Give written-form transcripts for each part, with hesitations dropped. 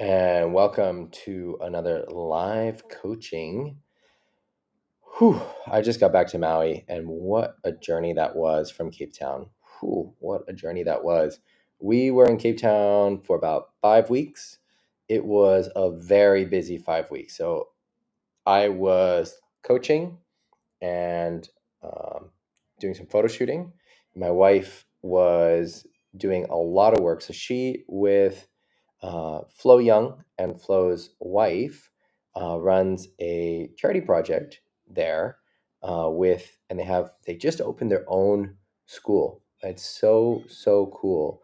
and welcome to another live coaching. Whew, I just got back to Maui, and what a journey that was from Cape Town. Whew, what a journey that was. We were in Cape Town for about 5 weeks. It was a very busy 5 weeks. So I was coaching and doing some photo shooting. My wife was doing a lot of work. So she, with Flo Young and Flo's wife, runs a charity project there and they just opened their own school. It's so cool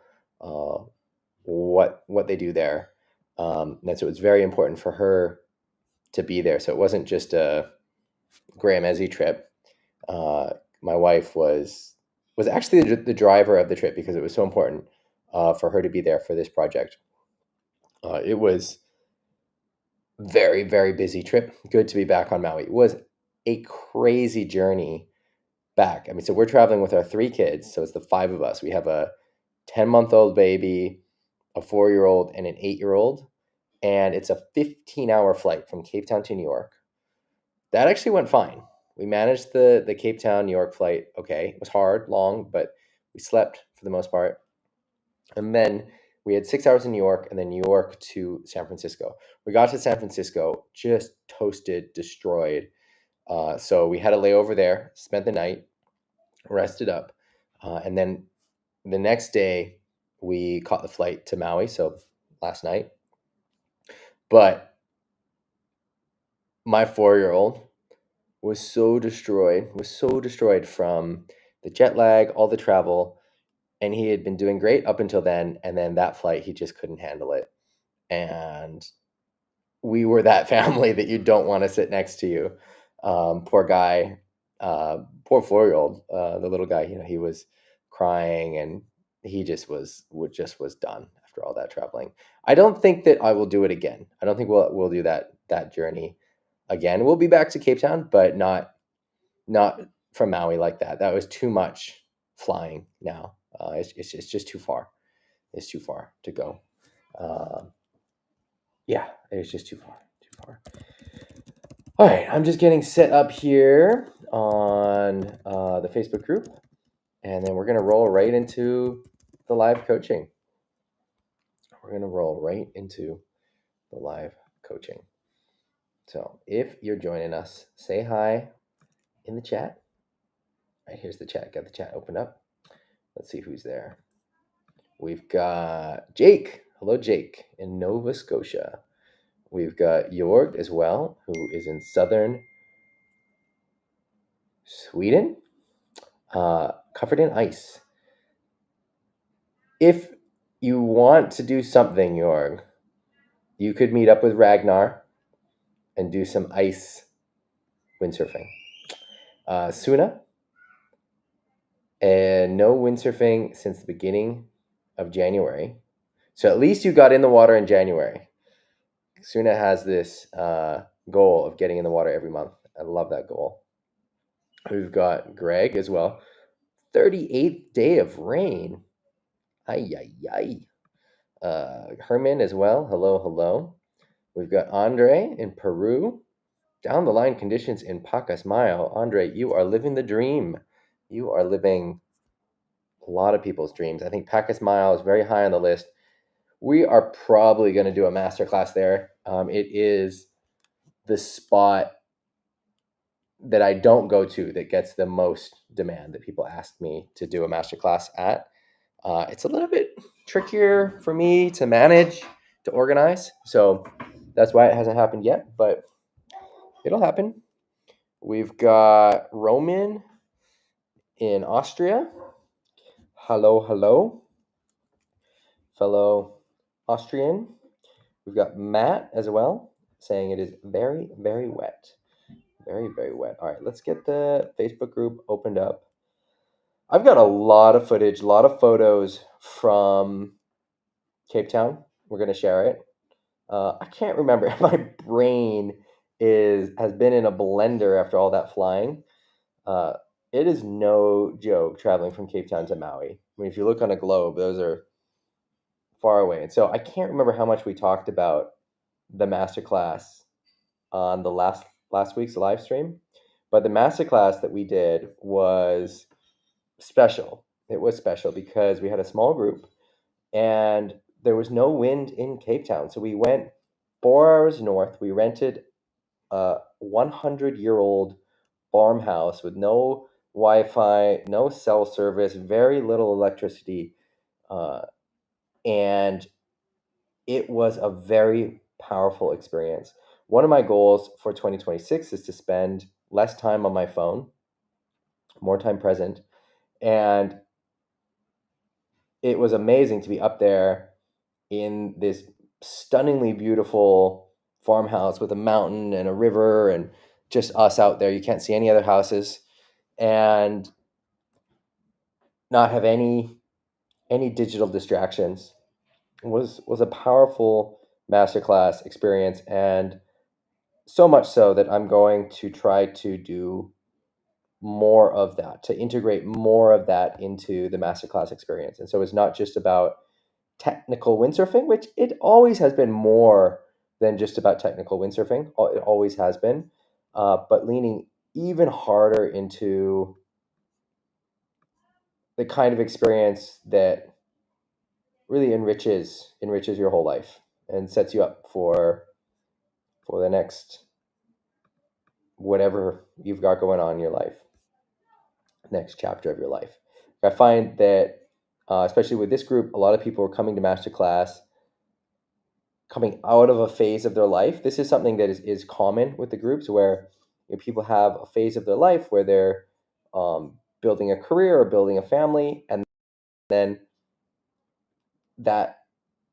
what they do there. And so it's very important for her to be there. So it wasn't just a Graham Ezzy trip. My wife was actually the driver of the trip because it was so important for her to be there for this project. It was very, very busy trip. Good to be back on Maui. It was a crazy journey back. I mean, so we're traveling with our 3 kids. So it's the 5 of us. We have a 10-month-old baby, a 4-year-old, and an 8-year-old. And it's a 15-hour flight from Cape Town to New York. That actually went fine. We managed the Cape Town, New York flight. Okay. It was hard, long, but we slept for the most part. And then we had 6 hours in New York and then New York to San Francisco. We got to San Francisco, just toasted, destroyed. So we had a layover there, spent the night, rested up. And then the next day, we caught the flight to Maui. So last night. But my 4-year-old was so destroyed from the jet lag, all the travel. And he had been doing great up until then. And then that flight, he just couldn't handle it. And we were that family that you don't want to sit next to you. Poor guy, poor 4-year-old, the little guy, he was crying and he just was done after all that traveling. I don't think that I will do it again. I don't think we'll do that journey again. We'll be back to Cape Town, but not from Maui like that. That was too much flying now. It's just too far. It's too far to go. Yeah, it's just too far. All right, I'm just getting set up here on the Facebook group, and then we're going to roll right into the live coaching. So if you're joining us, say hi in the chat. All right, here's the chat. Got the chat opened up. Let's see who's there. We've got Jake. Hello, Jake, in Nova Scotia. We've got Jorg as well, who is in southern Sweden, covered in ice. If you want to do something, Jorg, you could meet up with Ragnar and do some ice windsurfing. Suna, and no windsurfing since the beginning of January. So at least you got in the water in January. Suna has this goal of getting in the water every month. I love that goal. We've got Greg as well. 38th day of rain. Ay, ay, ay. Herman as well. Hello. We've got Andre in Peru. Down the line conditions in Pacasmayo. Andre, you are living the dream. You are living a lot of people's dreams. I think Pacasmayo is very high on the list. We are probably going to do a masterclass there. It is the spot that I don't go to that gets the most demand, that people ask me to do a masterclass at. It's a little bit trickier for me to manage, to organize. So that's why it hasn't happened yet, but it'll happen. We've got Roman in Austria. Hello, fellow Austrian. We've got Matt as well, saying it is very, very wet. Very, very wet. All right, let's get the Facebook group opened up. I've got a lot of footage, a lot of photos from Cape Town. We're going to share it. I can't remember. My brain has been in a blender after all that flying. It is no joke traveling from Cape Town to Maui. I mean, if you look on a globe, those are far away. And so I can't remember how much we talked about the masterclass on the last week's live stream, but the masterclass that we did was special. It was special because we had a small group and there was no wind in Cape Town. So we went 4 hours north. We rented a 100-year-old farmhouse with no Wi-Fi, no cell service, very little electricity, and it was a very powerful experience. One of my goals for 2026 is to spend less time on my phone, more time present, and it was amazing to be up there in this stunningly beautiful farmhouse with a mountain and a river and just us out there. You can't see any other houses and not have any digital distractions. It was a powerful masterclass experience, and so much so that I'm going to try to do more of that, to integrate more of that into the masterclass experience. And so it's not just about technical windsurfing, which it always has been more than just about technical windsurfing. It always has been, but leaning even harder into the kind of experience that really enriches your whole life and sets you up for the next whatever you've got going on in your life, next chapter of your life. I find that, especially with this group, a lot of people are coming to masterclass coming out of a phase of their life. This is something that is common with the groups where people have a phase of their life where they're building a career or building a family, and then that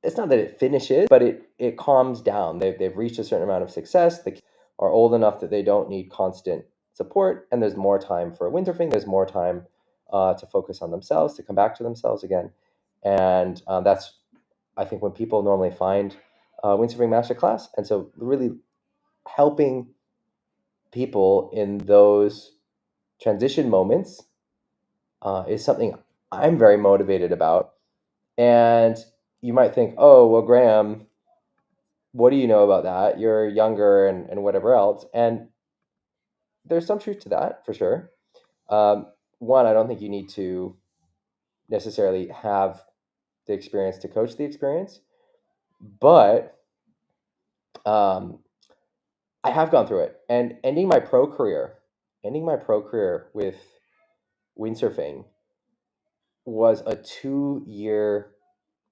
it's not that it finishes, but it calms down. They've reached a certain amount of success. They are old enough that they don't need constant support, and there's more time for windsurfing. There's more time to focus on themselves, to come back to themselves again, and that's, I think, when people normally find windsurfing masterclass. And so really helping people in those transition moments is something I'm very motivated about. And you might think, oh, well, Graham, what do you know about that? You're younger and whatever else. And there's some truth to that, for sure. One, I don't think you need to necessarily have the experience to coach the experience, but I have gone through it. And ending my pro career with windsurfing was a 2-year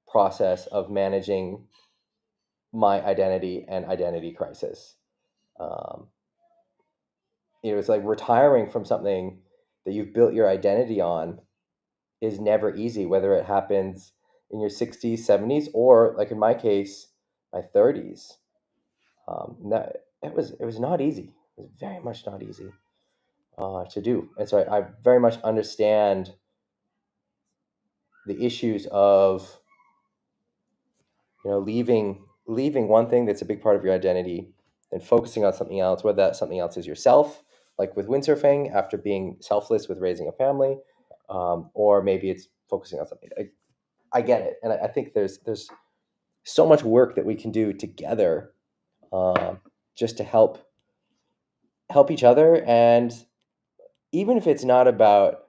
process of managing my identity and identity crisis. Um, it's like retiring from something that you've built your identity on is never easy, whether it happens in your 60s, 70s, or like in my case, my 30s. It was not easy. It was very much not easy to do. And so I very much understand the issues of leaving one thing that's a big part of your identity and focusing on something else, whether that something else is yourself, like with windsurfing, after being selfless with raising a family, or maybe it's focusing on something. I get it, and I think there's so much work that we can do together, just to help each other, and even if it's not about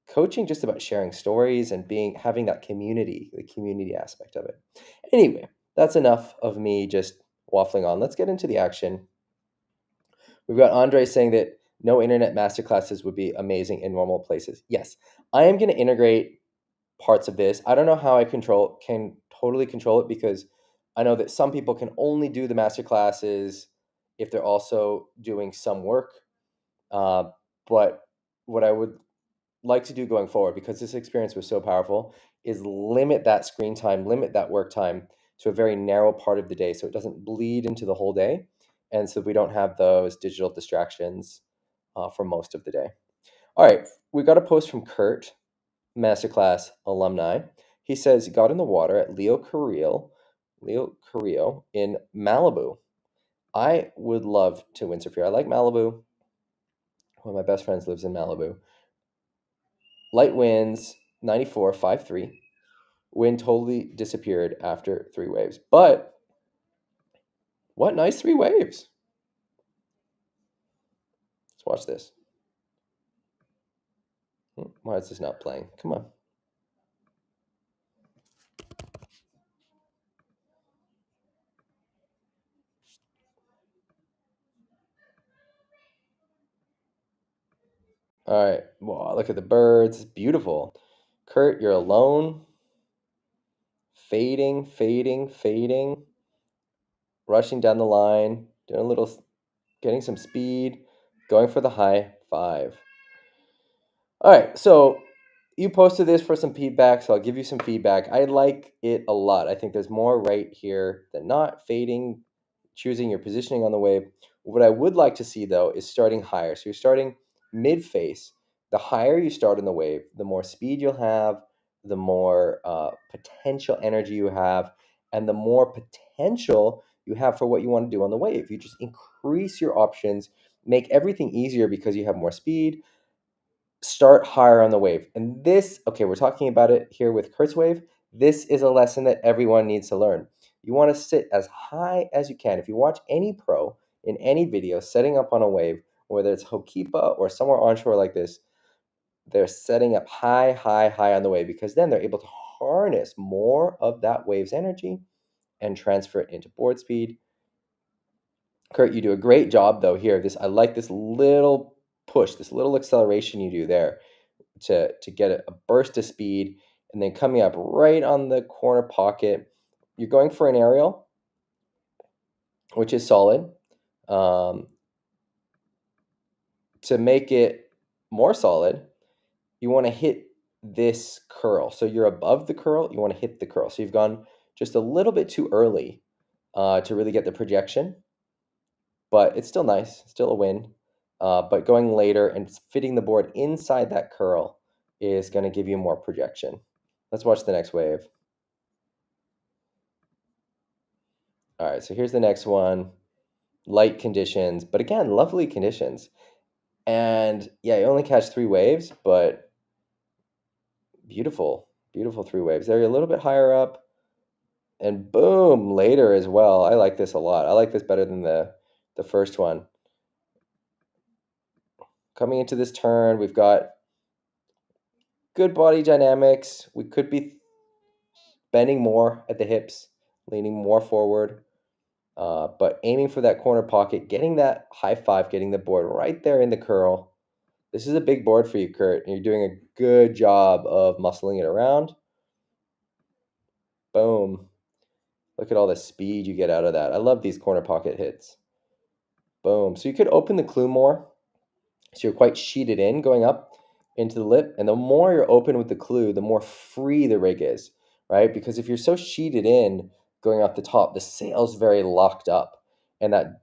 coaching, just about sharing stories and having that community, the community aspect of it. Anyway, that's enough of me just waffling on. Let's get into the action. We've got Andre saying that no internet masterclasses would be amazing in normal places. Yes, I am going to integrate parts of this. I don't know how I can totally control it, because I know that some people can only do the masterclasses if they're also doing some work. But what I would like to do going forward, because this experience was so powerful, is limit that screen time, limit that work time to a very narrow part of the day so it doesn't bleed into the whole day, and so we don't have those digital distractions for most of the day. All right, we got a post from Kurt, Masterclass alumni. He says he got in the water at Leo Carrillo in Malibu. I would love to windsurf here. I like Malibu. One of my best friends lives in Malibu. Light winds, 94, 5'3". Wind totally disappeared after 3 waves. But what nice 3 waves. Let's watch this. Why is this not playing? Come on. All right. Wow, look at the birds. It's beautiful. Kurt, you're alone. Fading, fading, fading. Rushing down the line. Doing a little, getting some speed. Going for the high 5. All right. So you posted this for some feedback, so I'll give you some feedback. I like it a lot. I think there's more right here than not. Fading, choosing your positioning on the wave. What I would like to see, though, is starting higher. So you're starting mid-face. The higher you start in the wave, the more speed you'll have, the more potential energy you have, and the more potential you have for what you want to do on the wave. You just increase your options, make everything easier because you have more speed. Start higher on the wave. And this, okay, we're talking about it here with Kurt's wave. This is a lesson that everyone needs to learn. You want to sit as high as you can. If you watch any pro in any video setting up on a wave, whether it's Hokipa or somewhere onshore like this, they're setting up high, high, high on the wave because then they're able to harness more of that wave's energy and transfer it into board speed. Kurt, you do a great job though here. I like this little push, this little acceleration you do there to get a burst of speed, and then coming up right on the corner pocket. You're going for an aerial, which is solid. To make it more solid, you want to hit this curl. So you're above the curl, you want to hit the curl. So you've gone just a little bit too early to really get the projection, but it's still nice, still a win. But going later and fitting the board inside that curl is going to give you more projection. Let's watch the next wave. All right, so here's the next one. Light conditions, but again, lovely conditions. And yeah, you only catch 3 waves, but beautiful, beautiful 3 waves. They're a little bit higher up, and boom, later as well. I like this a lot. I like this better than the first one. Coming into this turn, we've got good body dynamics. We could be bending more at the hips, leaning more forward, but aiming for that corner pocket, getting that high 5, getting the board right there in the curl. This is a big board for you, Kurt, and you're doing a good job of muscling it around. Boom. Look at all the speed you get out of that. I love these corner pocket hits. Boom. So you could open the clue more. So you're quite sheeted in going up into the lip. And the more you're open with the clue, the more free the rig is, right? Because if you're so sheeted in going off the top, the sail's very locked up. And that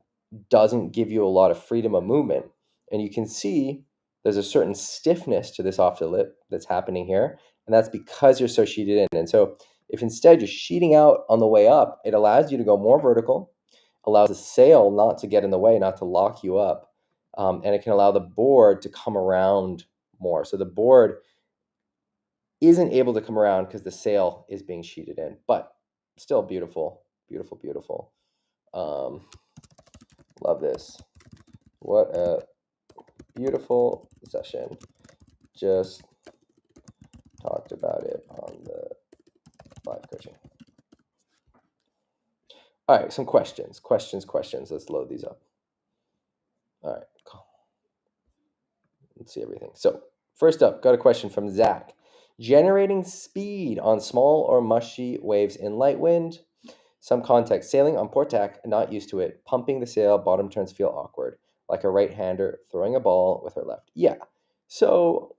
doesn't give you a lot of freedom of movement. And you can see there's a certain stiffness to this off the lip that's happening here. And that's because you're so sheeted in. And so if instead you're sheeting out on the way up, it allows you to go more vertical, allows the sail not to get in the way, not to lock you up. And it can allow the board to come around more. So the board isn't able to come around because the sail is being sheeted in, but still beautiful, beautiful, beautiful. Love this. What a beautiful session. Just talked about it on the live coaching. All right, some questions. Let's load these up. All right, let's see everything. So first up, got a question from Zach. Generating speed on small or mushy waves in light wind. Some context. Sailing on port tack, not used to it. Pumping the sail, bottom turns feel awkward, like a right-hander throwing a ball with her left. Yeah. So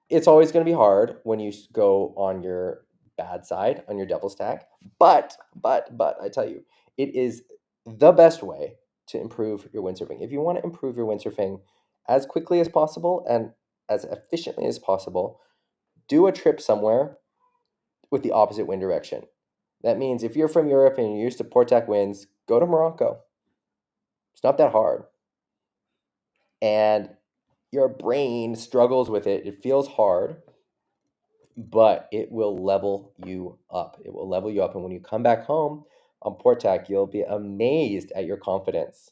it's always going to be hard when you go on your bad side, on your devil's tack. But I tell you, it is the best way to improve your windsurfing. If you want to improve your windsurfing as quickly as possible and as efficiently as possible, do a trip somewhere with the opposite wind direction. That means if you're from Europe and you're used to port tack winds, go to Morocco. It's not that hard. And your brain struggles with it. It feels hard. but it will level you up. It will level you up. And when you come back home on port tack, you'll be amazed at your confidence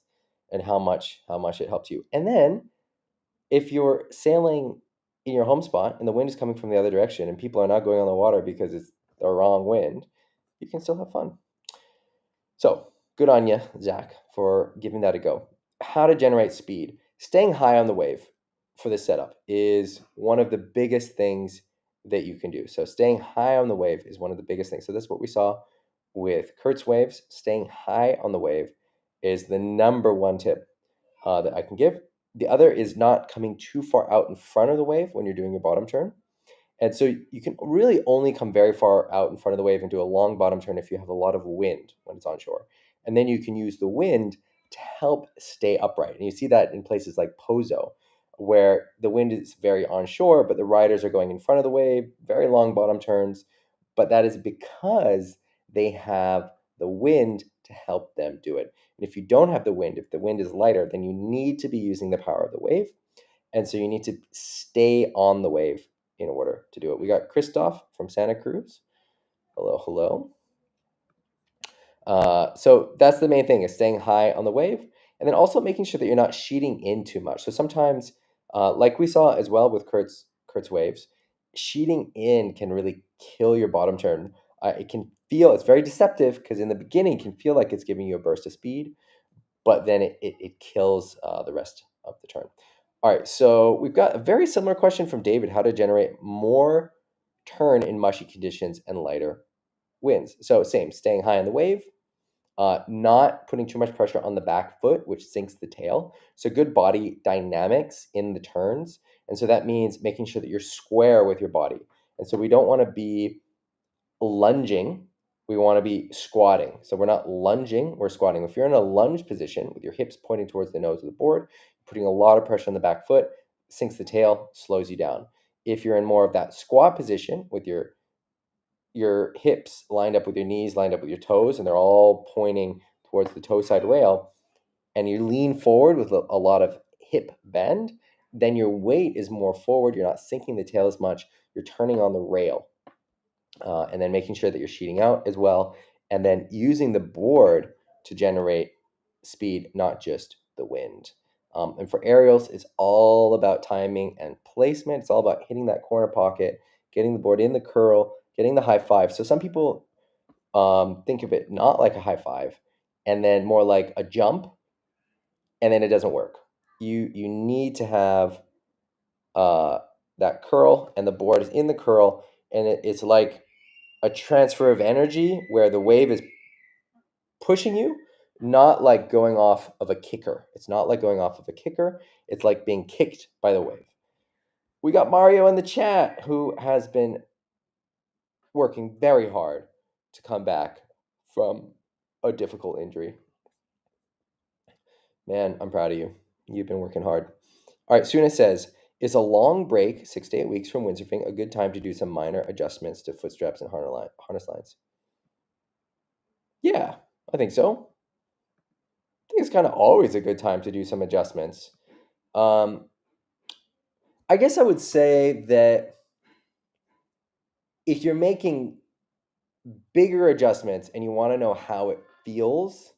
and how much it helps you. And then if you're sailing in your home spot and the wind is coming from the other direction and people are not going on the water because it's the wrong wind, you can still have fun. So good on you, Zach, for giving that a go. How to generate speed. Staying high on the wave for this setup is one of the biggest things that you can do. So staying high on the wave is one of the biggest things. So this is what we saw with Kurt's waves. Staying high on the wave is the number one tip that I can give. The other is not coming too far out in front of the wave when you're doing your bottom turn. And so you can really only come very far out in front of the wave and do a long bottom turn if you have a lot of wind when it's on shore. And then you can use the wind to help stay upright. And you see that in places like Pozo, where the wind is very onshore, but the riders are going in front of the wave, very long bottom turns. But that is because they have the wind to help them do it. And if you don't have the wind, if the wind is lighter, then you need to be using the power of the wave. And so you need to stay on the wave in order to do it. We got Christoph from Santa Cruz. Hello, hello. So that's the main thing, is staying high on the wave, and then also making sure that you're not sheeting in too much. So sometimes, like we saw as well with Kurt's waves, sheeting in can really kill your bottom turn. It's very deceptive because in the beginning it can feel like it's giving you a burst of speed, but then it kills the rest of the turn. All right, so we've got a very similar question from David: how to generate more turn in mushy conditions and lighter winds. So same, staying high on the wave, not putting too much pressure on the back foot, which sinks the tail. So good body dynamics in the turns. And so that means making sure that you're square with your body. And so we don't want to be lunging, we want to be squatting. So we're not lunging, we're squatting. If you're in a lunge position with your hips pointing towards the nose of the board, putting a lot of pressure on the back foot, sinks the tail, slows you down. If you're in more of that squat position with your hips lined up with your knees, lined up with your toes, and they're all pointing towards the toe side rail, and you lean forward with a lot of hip bend, then your weight is more forward. You're not sinking the tail as much. You're turning on the rail. And then making sure that you're sheeting out as well, and then using the board to generate speed, not just the wind. And for aerials, it's all about timing and placement. It's all about hitting that corner pocket, getting the board in the curl, getting the high five. So some people think of it not like a high five, and then more like a jump, and then it doesn't work. You need to have that curl, and the board is in the curl, and it's like a transfer of energy where the wave is pushing you, not like going off of a kicker. It's not like going off of a kicker. It's like being kicked by the wave. We got Mario in the chat, who has been working very hard to come back from a difficult injury. Man, I'm proud of you. You've been working hard. All right, Suna says, is a long break, 6 to 8 weeks from windsurfing, a good time to do some minor adjustments to foot straps and harness lines? Yeah, I think so. I think it's kind of always a good time to do some adjustments. I guess I would say that if you're making bigger adjustments and you want to know how it feels,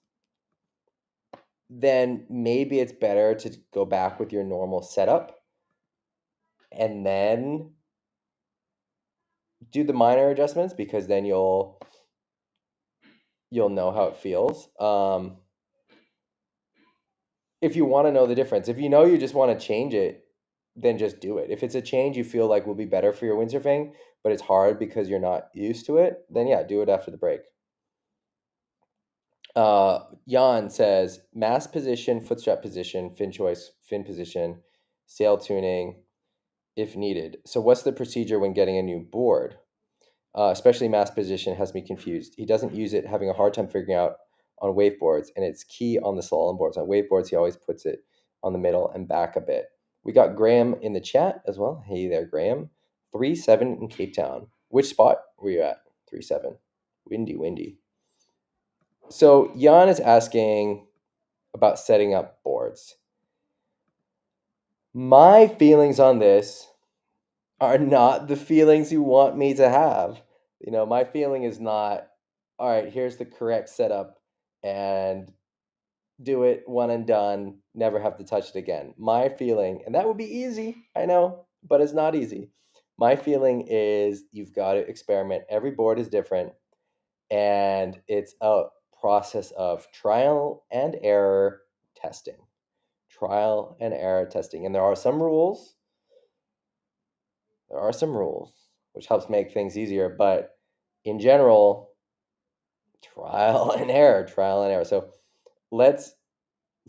then maybe it's better to go back with your normal setup and then do the minor adjustments, because then you'll know how it feels. If you want to know the difference, if you know you just want to change it, then just do it. If it's a change you feel like will be better for your windsurfing, but it's hard because you're not used to it, then yeah, do it after the break. Jan says, mast position, footstrap position, fin choice, fin position, sail tuning, if needed. So what's the procedure when getting a new board? Especially mast position has me confused. He doesn't use it, having a hard time figuring out on waveboards, and it's key on the slalom boards. On waveboards, he always puts it on the middle and back a bit. We got Graham in the chat as well. Hey there, Graham. 3-7 in Cape Town. Which spot were you at? 3-7. Windy. So Jan is asking about setting up boards. My feelings on this are not the feelings you want me to have. My feeling is not, all right, here's the correct setup and do it one and done, never have to touch it again. My feeling, and that would be easy, I know, but it's not easy. My feeling is you've got to experiment. Every board is different, and it's a process of trial and error testing. Trial and error testing. And there are some rules. There are some rules, which helps make things easier, but in general, trial and error, trial and error. So let's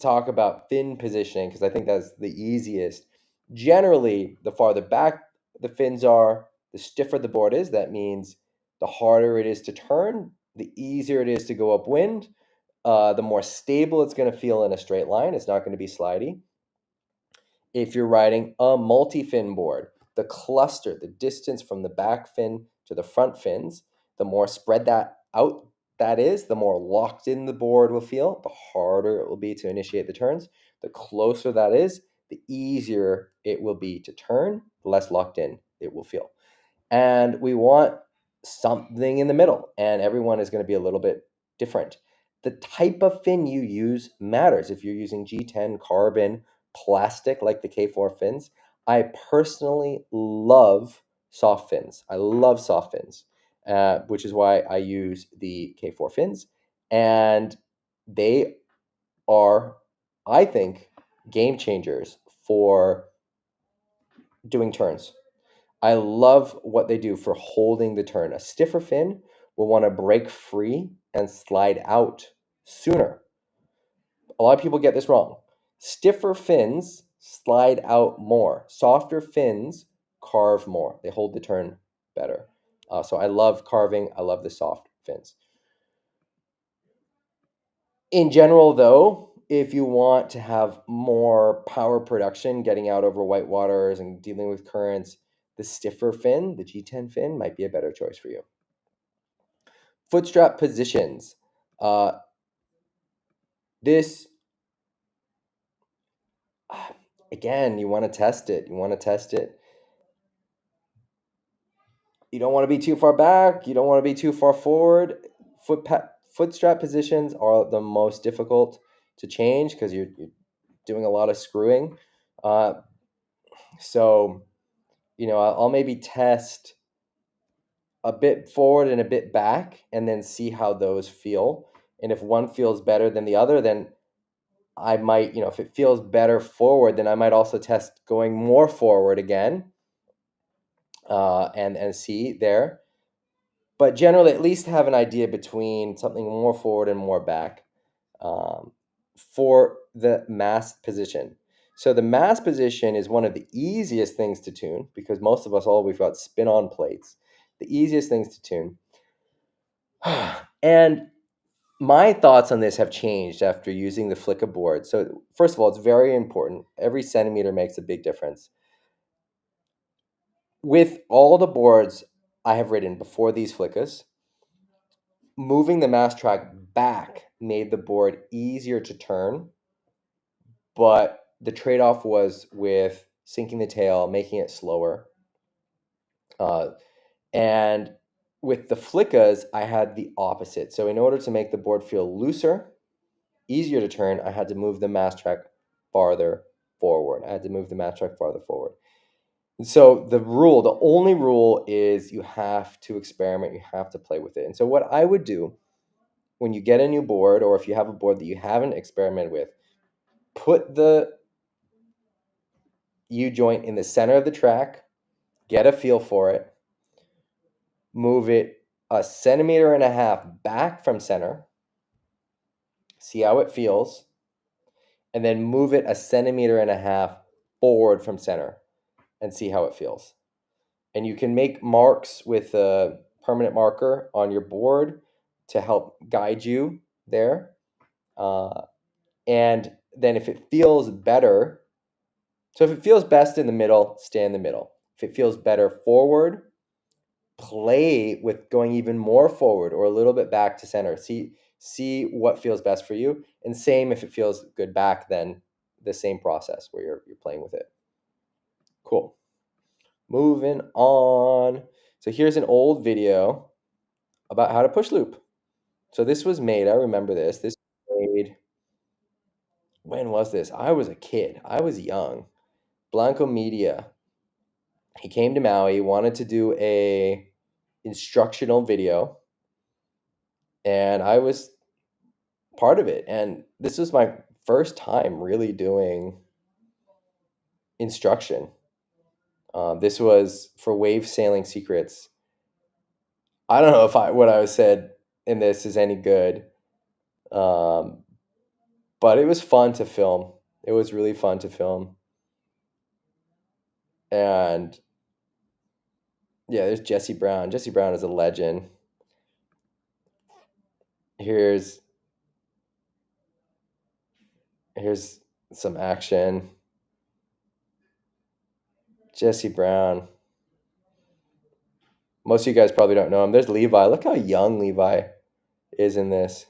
talk about fin positioning because I think that's the easiest. Generally, the farther back the fins are, the stiffer the board is. That means the harder it is to turn, the easier it is to go upwind, the more stable it's going to feel in a straight line. It's not going to be slidey. If you're riding a multi-fin board, the cluster, the distance from the back fin to the front fins, the more spread that out that is, the more locked in the board will feel, the harder it will be to initiate the turns. The closer that is, the easier it will be to turn, the less locked in it will feel. And we want something in the middle, and everyone is going to be a little bit different. The type of fin you use matters. If you're using G10 carbon plastic like the K4 fins, I personally love soft fins. I love soft fins, which is why I use the K4 fins. And they are, I think, game changers for doing turns. I love what they do for holding the turn. A stiffer fin will want to break free and slide out sooner. A lot of people get this wrong. Stiffer fins slide out more. Softer fins carve more. They hold the turn better. So I love carving. I love the soft fins. In general, though, if you want to have more power production, getting out over white waters and dealing with currents, the stiffer fin, the G10 fin, might be a better choice for you. Footstrap positions. This, again, you want to test it. You want to test it. You don't want to be too far back. You don't want to be too far forward. Footstrap positions are the most difficult to change because you're doing a lot of screwing. So, I'll maybe test a bit forward and a bit back and then see how those feel. And if one feels better than the other, then I might, if it feels better forward, then I might also test going more forward again and see there. But generally, at least have an idea between something more forward and more back for the mast position. So the mast position is one of the easiest things to tune because most of us, all we've got spin-on plates. The easiest things to tune. And my thoughts on this have changed after using the Flicka board. So first of all, it's very important. Every centimeter makes a big difference. With all the boards I have ridden before these Flickas, moving the mast track back made the board easier to turn, but the trade-off was with sinking the tail, making it slower. And with the Flickas, I had the opposite. So in order to make the board feel looser, easier to turn, I had to move the mast track farther forward. And so the only rule is you have to experiment, you have to play with it. And so what I would do when you get a new board, or if you have a board that you haven't experimented with, put the U-joint in the center of the track, get a feel for it, move it 1.5 centimeters back from center, see how it feels, and then move it 1.5 centimeters forward from center and see how it feels. And you can make marks with a permanent marker on your board to help guide you there. And then if it feels better, so if it feels best in the middle, stay in the middle. If it feels better forward, play with going even more forward or a little bit back to center. See what feels best for you. And same if it feels good back, then the same process where you're playing with it. Cool. Moving on. So here's an old video about how to push loop. So this was made, I remember this. This was made, when was this? I was a kid. I was young. Blanco Media. He came to Maui, wanted to do a instructional video, and I was part of it. And this was my first time really doing instruction. This was for Wave Sailing Secrets. I don't know if what I said in this is any good, um, but it was fun to film. It was really fun to film. And yeah, there's Jesse Brown. Jesse Brown is a legend. Here's some action. Jesse Brown. Most of you guys probably don't know him. There's Levi. Look how young Levi is in this.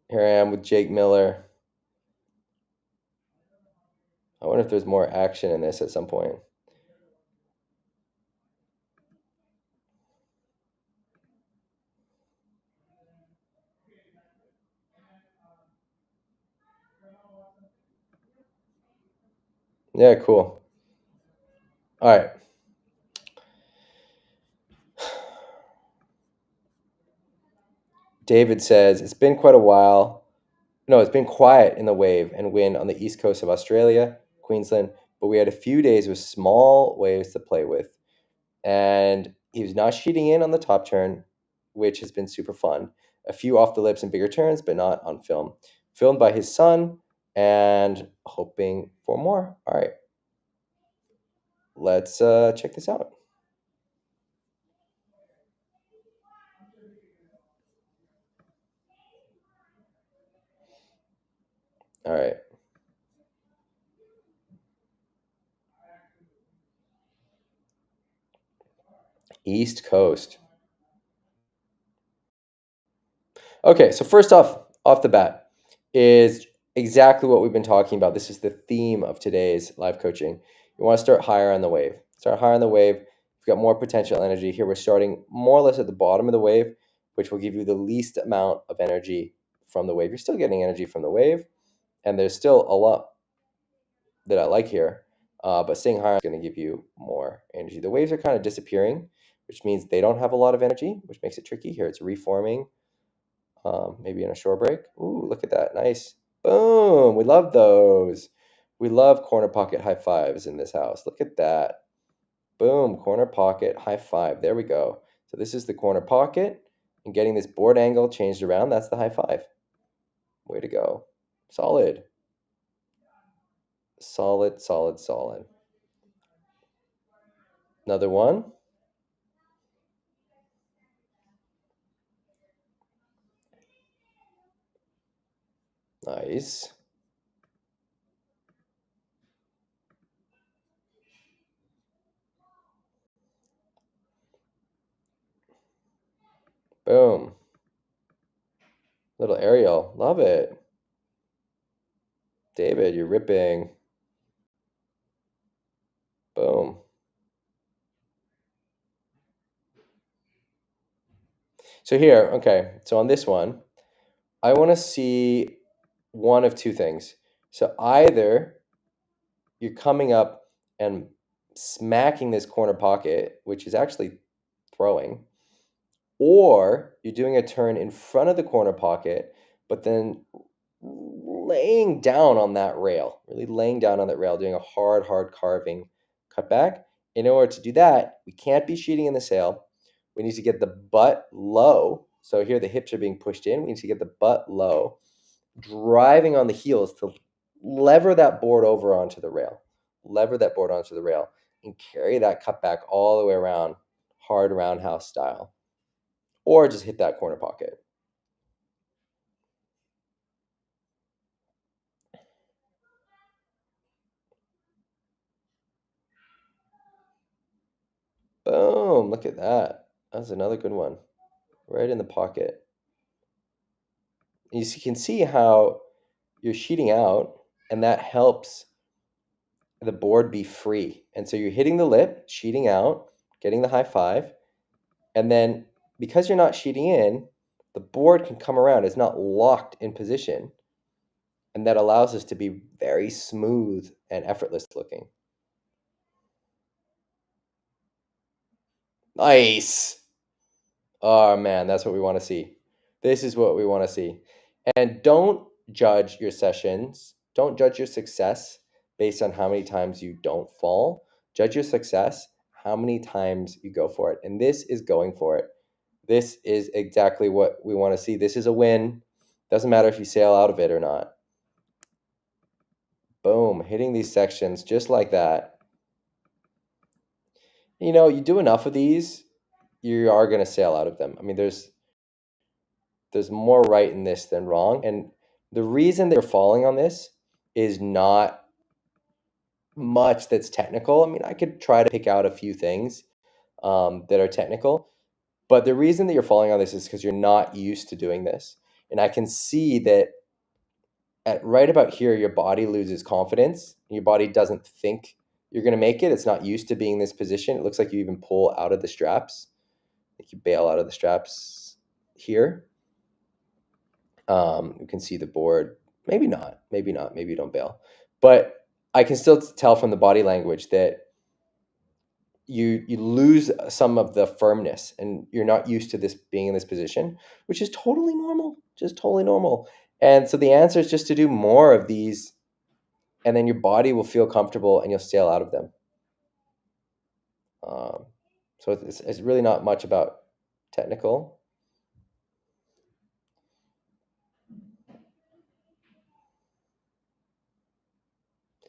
Here I am with Jake Miller. I wonder if there's more action in this at some point. Yeah, cool. All right. David says, it's been quite a while. No, it's been quiet in the wave and wind on the east coast of Australia, Queensland, but we had a few days with small waves to play with. And he was not sheeting in on the top turn, which has been super fun. A few off the lips and bigger turns, but not on film. Filmed by his son and hoping for more. All right. Let's check this out. All right. East Coast. Okay, so first off the bat, is exactly what we've been talking about. This is the theme of today's live coaching. You want to start higher on the wave. Start higher on the wave. You've got more potential energy. Here we're starting more or less at the bottom of the wave, which will give you the least amount of energy from the wave. You're still getting energy from the wave, and there's still a lot that I like here, but staying higher is going to give you more energy. The waves are kind of disappearing, which means they don't have a lot of energy, which makes it tricky. Here it's reforming, maybe in a shore break. Ooh, look at that. Nice. Boom. We love those. We love corner pocket high fives in this house. Look at that. Boom. Corner pocket high five. There we go. So this is the corner pocket, and getting this board angle changed around, that's the high five. Way to go. Solid. Solid, solid, solid. Another one. Nice. Boom. Little aerial. Love it. David, you're ripping. Boom. So here, okay. So on this one, I want to see one of two things. So either you're coming up and smacking this corner pocket, which is actually throwing, or you're doing a turn in front of the corner pocket, but then laying down on that rail, really laying down on that rail, doing a hard carving cutback. In order to do that, we can't be sheeting in the sail. We need to get the butt low. So here the hips are being pushed in. We need to get the butt low, driving on the heels to lever that board over onto the rail. Lever that board onto the rail and carry that cutback all the way around, hard roundhouse style. Or just hit that corner pocket. Boom, look at that. That's another good one. Right in the pocket. You can see how you're sheeting out, and that helps the board be free. And so you're hitting the lip, sheeting out, getting the high five, and then because you're not sheeting in, the board can come around. It's not locked in position, and that allows us to be very smooth and effortless looking. Nice. Oh man, that's what we want to see. This is what we want to see. And don't judge your sessions. Don't judge your success based on how many times you don't fall. Judge your success how many times you go for it. And this is going for it. This is exactly what we want to see. This is a win. Doesn't matter if you sail out of it or not. Boom, hitting these sections just like that. You know, you do enough of these, you are going to sail out of them. I mean, there's more right in this than wrong. And the reason that you're falling on this is not much that's technical. I mean, I could try to pick out a few things that are technical, but the reason that you're falling on this is because you're not used to doing this. And I can see that at right about here, your body loses confidence. Your body doesn't think you're going to make it. It's not used to being in this position. It looks like you even pull out of the straps. Like you bail out of the straps here. You can see the board. Maybe not. Maybe not. Maybe you don't bail. But I can still tell from the body language that you lose some of the firmness, and you're not used to this being in this position, which is totally normal. Just totally normal. And so the answer is just to do more of these, and then your body will feel comfortable, and you'll sail out of them. So it's really not much about technical.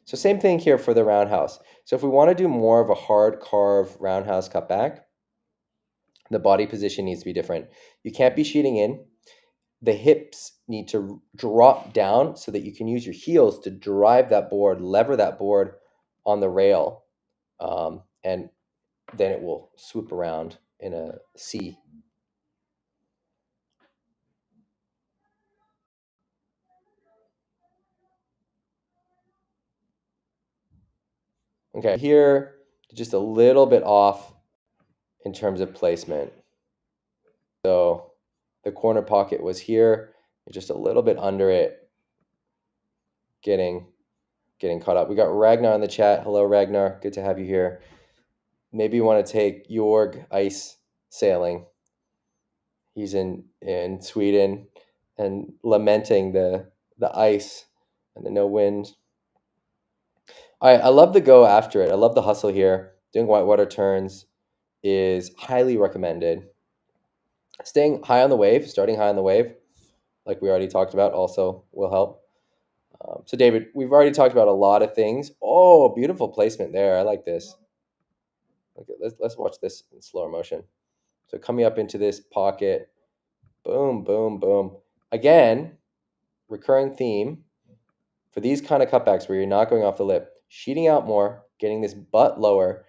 So same thing here for the roundhouse. So if we want to do more of a hard carve roundhouse cutback, the body position needs to be different. You can't be sheeting in. The hips need to drop down so that you can use your heels to drive that board, lever that board on the rail, and then it will swoop around in a C. Okay, here, just a little bit off in terms of placement. So the corner pocket was here, just a little bit under it, getting caught up. We got Ragnar in the chat. Hello, Ragnar. Good to have you here. Maybe you want to take Jorg ice sailing. He's in Sweden and lamenting the ice and the no wind. I love the go after it. I love the hustle here. Doing whitewater turns is highly recommended. Staying high on the wave, starting high on the wave, like we already talked about, also will help. So David, we've already talked about a lot of things. Oh, beautiful placement there. I like this. Okay, let's watch this in slower motion. So coming up into this pocket, boom, boom, boom. Again, recurring theme for these kind of cutbacks where you're not going off the lip, sheeting out more, getting this butt lower,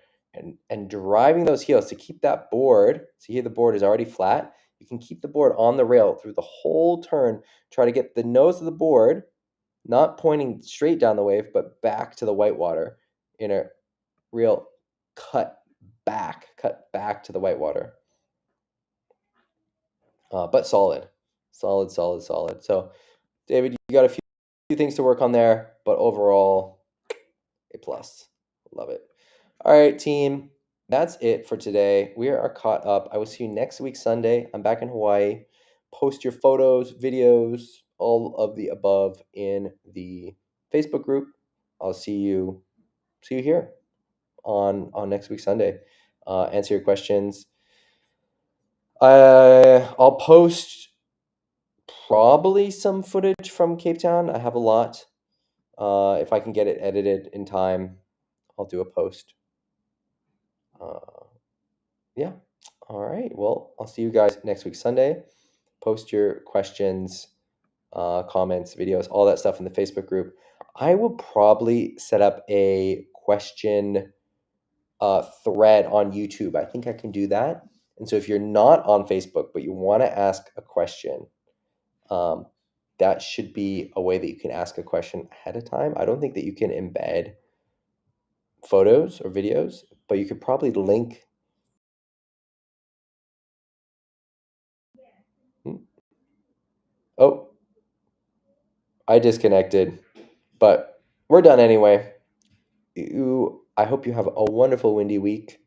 and driving those heels to keep that board. See here, the board is already flat. You can keep the board on the rail through the whole turn. Try to get the nose of the board not pointing straight down the wave, but back to the whitewater in a real cut back to the whitewater. But solid. So, David, you got a few things to work on there, but overall, A plus. Love it. All right, team. That's it for today. We are caught up. I will see you next week, Sunday. I'm back in Hawaii. Post your photos, videos, all of the above in the Facebook group. I'll see you here on next week, Sunday. Answer your questions. I'll post probably some footage from Cape Town. I have a lot. If I can get it edited in time, I'll do a post. Yeah. All right. Well, I'll see you guys next week, Sunday. Post your questions, comments, videos, all that stuff in the Facebook group. I will probably set up a question thread on YouTube. I think I can do that. And so if you're not on Facebook, but you want to ask a question, that should be a way that you can ask a question ahead of time. I don't think that you can embed photos or videos, but you could probably link. Hmm. Oh, I disconnected, but we're done anyway. I hope you have a wonderful windy week.